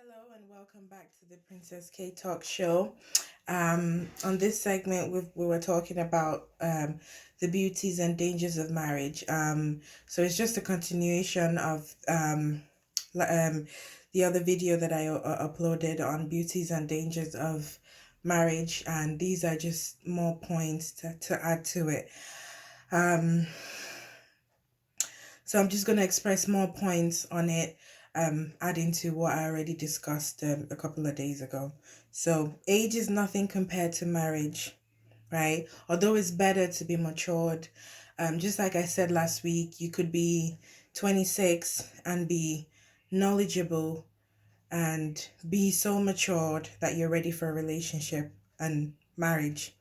Hello and welcome back to the Princess K Talk Show. On this segment, we were talking about the beauties and dangers of marriage. So it's just a continuation of the other video that I uploaded on beauties and dangers of marriage, and these are just more points to add to it. Um, so I'm just going to express more points on it, adding to what I already discussed a couple of days ago. So age is nothing compared to marriage, right? Although it's better to be matured. Just like I said last week, you could be 26 and be knowledgeable and be so matured that you're ready for a relationship and marriage.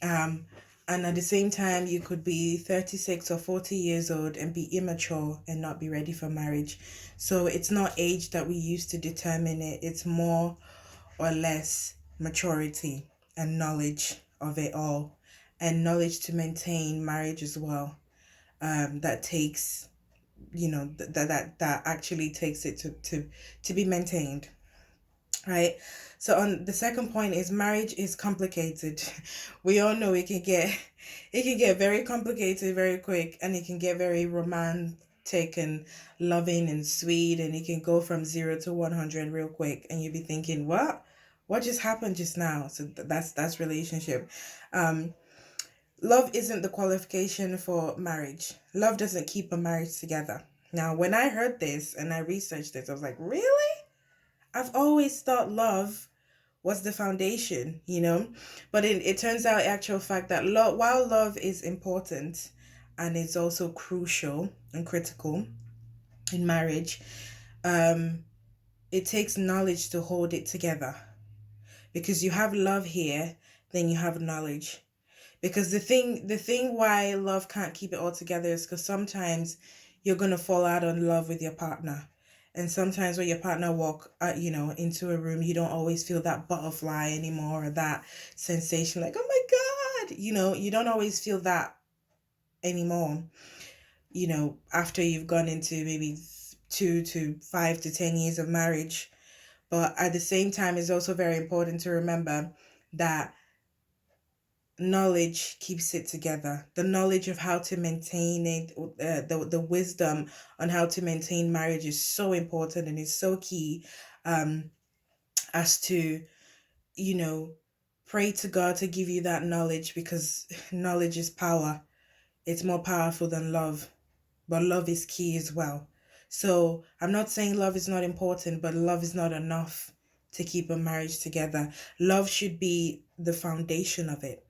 Um, and at the same time, you could be 36 or 40 years old and be immature and not be ready for marriage. So it's not age that we use to determine it, it's more or less maturity and knowledge of it all, and knowledge to maintain marriage as well. That takes, that actually takes it to be maintained, right? So on the second point is marriage is complicated. We all know it can get very complicated very quick, and it can get very romantic and loving and sweet, and it can go from 0 to 100 real quick, and you'll be thinking, what just happened just now? So that's relationship. um Love isn't the qualification for marriage. Love doesn't keep a marriage together. Now, when I heard this and I researched this, I was like, really? I've always thought love was the foundation, But it turns out, actual fact, that while love is important and it's also crucial and critical in marriage, um, it takes knowledge to hold it together. Because you have love here, then you have knowledge. Because the thing why love can't keep it all together is because sometimes you're gonna fall out of love with your partner, and sometimes when your partner walk into a room, you don't always feel that butterfly anymore, or that sensation like, oh my god, you don't always feel that anymore, after you've gone into maybe 2 to 5 to 10 years of marriage. But at the same time, it's also very important to remember that knowledge keeps it together. The knowledge of how to maintain it, the wisdom on how to maintain marriage is so important and is so key. As to, you know pray to God to give you that knowledge, because knowledge is power. It's more powerful than love, but love is key as well. So I'm not saying love is not important, but love is not enough to keep a marriage together. Love should be the foundation of it,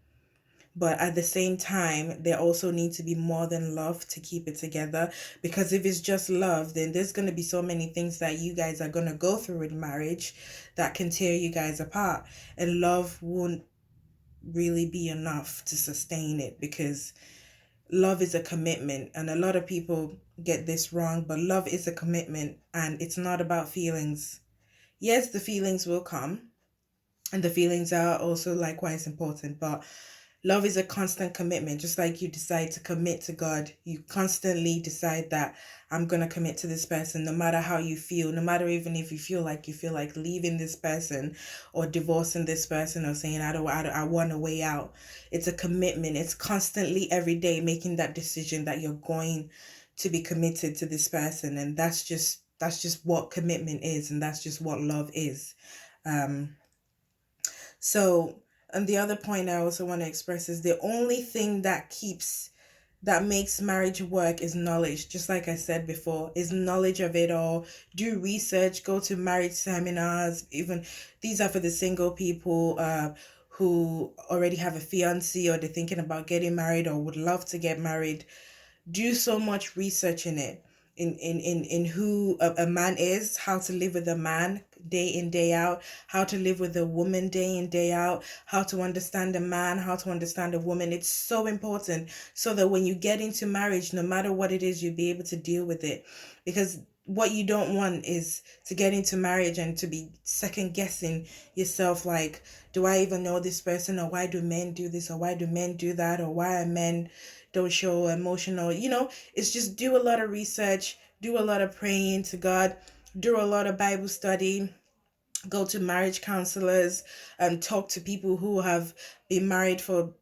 but at the same time, there also needs to be more than love to keep it together. Because if it's just love, then there's going to be so many things that you guys are going to go through in marriage that can tear you guys apart. And love won't really be enough to sustain it, because love is a commitment. And a lot of people get this wrong, but love is a commitment and it's not about feelings. Yes, the feelings will come, and the feelings are also likewise important, but love is a constant commitment. Just like you decide to commit to God, you constantly decide that I'm going to commit to this person no matter how you feel, no matter even if you feel like leaving this person or divorcing this person or saying I want a way out. It's a commitment. It's constantly every day making that decision that you're going to be committed to this person, and that's just what commitment is, and that's just what love is. Um so, and the other point I also want to express is the only thing that makes marriage work is knowledge. Just like I said before, is knowledge of it all. Do research, go to marriage seminars. Even these are for the single people who already have a fiance, or they're thinking about getting married or would love to get married. Do so much research in it, in who a man is, how to live with a man day in day out, how to live with a woman day in day out, how to understand a man, how to understand a woman. It's so important, so that when you get into marriage, no matter what it is, you'll be able to deal with it. Because what you don't want is to get into marriage and to be second guessing yourself, like, do I even know this person, or why do men do this, or why do men do that, or why are men don't show emotional. It's just do a lot of research, do a lot of praying to God, do a lot of Bible study, go to marriage counselors, talk to people who have been married for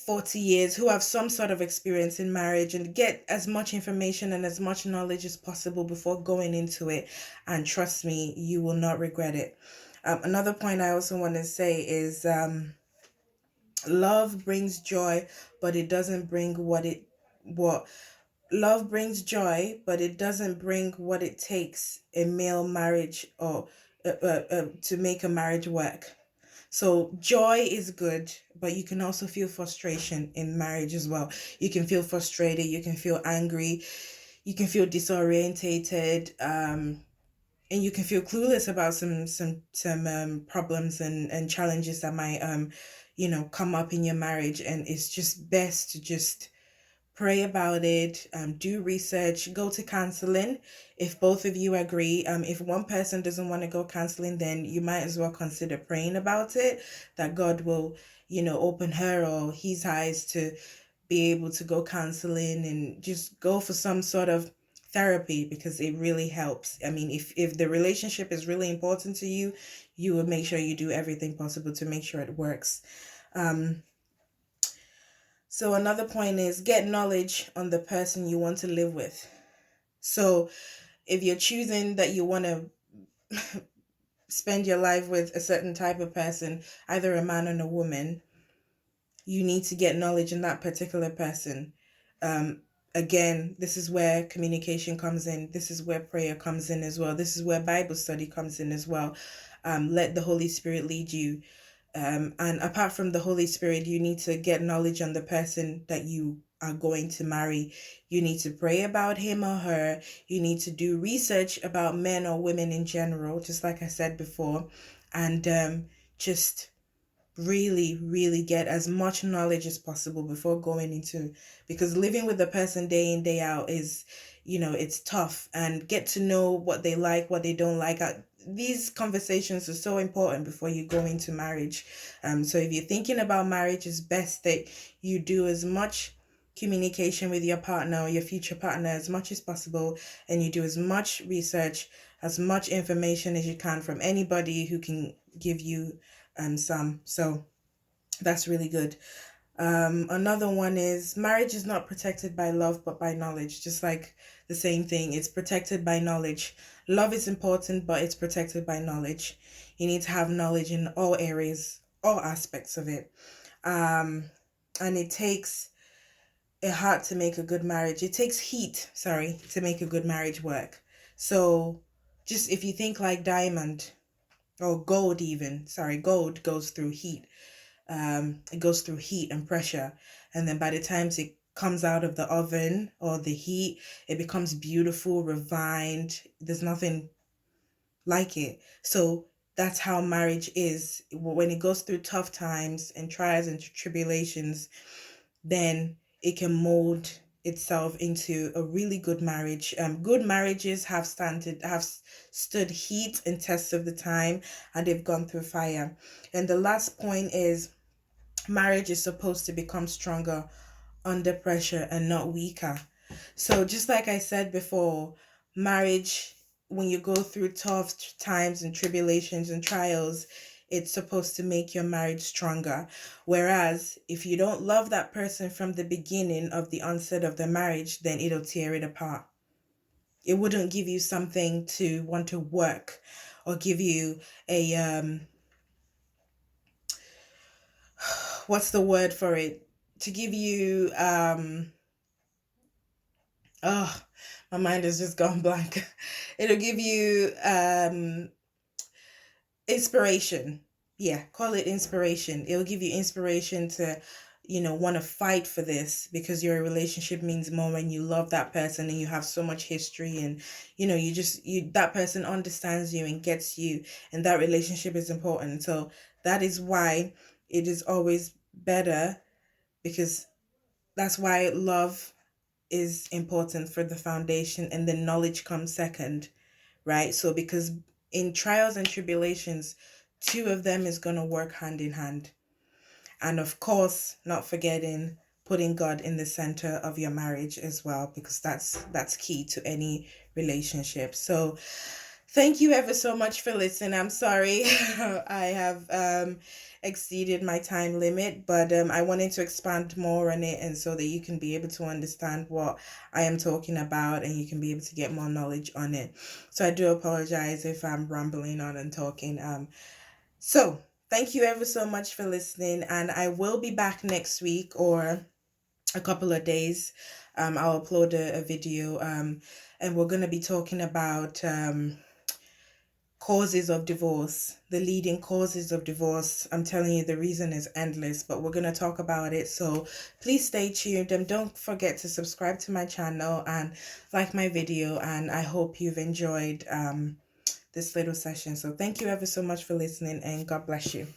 40 years, who have some sort of experience in marriage, and get as much information and as much knowledge as possible before going into it. And trust me, you will not regret it. Another point I also want to say is, love brings joy, but it doesn't bring what love brings joy, but it doesn't bring what it takes a male marriage, or to make a marriage work. So joy is good, but you can also feel frustration in marriage as well. You can feel frustrated, you can feel angry, you can feel disorientated, and you can feel clueless about some problems and challenges that might come up in your marriage. And it's just best to just pray about it, do research, go to counseling if both of you agree. If one person doesn't want to go counseling, then you might as well consider praying about it, that God will, open her or his eyes to be able to go counseling, and just go for some sort of therapy, because it really helps. I mean, if the relationship is really important to you, you will make sure you do everything possible to make sure it works. Um, so another point is, get knowledge on the person you want to live with. So if you're choosing that you want to spend your life with a certain type of person, either a man or a woman, you need to get knowledge in that particular person. Um, Again, this is where communication comes in. This is where prayer comes in as well. This is where Bible study comes in as well. Let the Holy Spirit lead you. And apart from the Holy Spirit, you need to get knowledge on the person that you are going to marry. You need to pray about him or her. You need to do research about men or women in general, just like I said before. And just really, really get as much knowledge as possible before going into, because living with the person day in, day out is, it's tough. And get to know what they like, what they don't like. These conversations are so important before you go into marriage. So if you're thinking about marriage, it's best that you do as much communication with your partner or your future partner as much as possible, and you do as much research, as much information as you can from anybody who can give you some. So that's really good. Another one is, marriage is not protected by love but by knowledge. Just like the same thing, it's protected by knowledge. Love is important, but it's protected by knowledge. You need to have knowledge in all areas, all aspects of it. And it takes a heart to make a good marriage. It takes heat, sorry, to make a good marriage work. So just if you think like diamond, or gold even, sorry, gold goes through heat. It goes through heat and pressure, and then by the time it comes out of the oven or the heat, it becomes beautiful, refined. There's nothing like it. So that's how marriage is. When it goes through tough times and trials and tribulations, then it can mold itself into a really good marriage. Good marriages have stood heat and tests of the time, and they've gone through fire. And the last point is, marriage is supposed to become stronger under pressure and not weaker. So, just like I said before, marriage, when you go through tough times and tribulations and trials, it's supposed to make your marriage stronger. Whereas, if you don't love that person from the beginning of the onset of the marriage, then it'll tear it apart. It wouldn't give you something to want to work, or give you a what's the word for it, to give you oh, my mind has just gone blank. It'll give you inspiration. Yeah, call it inspiration. It'll give you inspiration to, want to fight for this, because your relationship means more when you love that person and you have so much history, and you that person understands you and gets you, and that relationship is important. So that is why it is always better, because that's why love is important for the foundation, and then knowledge comes second, right? So because in trials and tribulations, two of them is going to work hand in hand. And of course, not forgetting putting God in the center of your marriage as well, because that's key to any relationship. So Thank you ever so much for listening. I'm sorry I have exceeded my time limit, but I wanted to expand more on it and so that you can be able to understand what I am talking about and you can be able to get more knowledge on it. So I do apologize if I'm rambling on and talking. So thank you ever so much for listening, and I will be back next week or a couple of days. I'll upload a video, and we're going to be talking about causes of divorce, the leading causes of divorce. I'm telling you, the reason is endless, but we're going to talk about it. So please stay tuned and don't forget to subscribe to my channel and like my video. And I hope you've enjoyed this little session. So thank you ever so much for listening, and God bless you.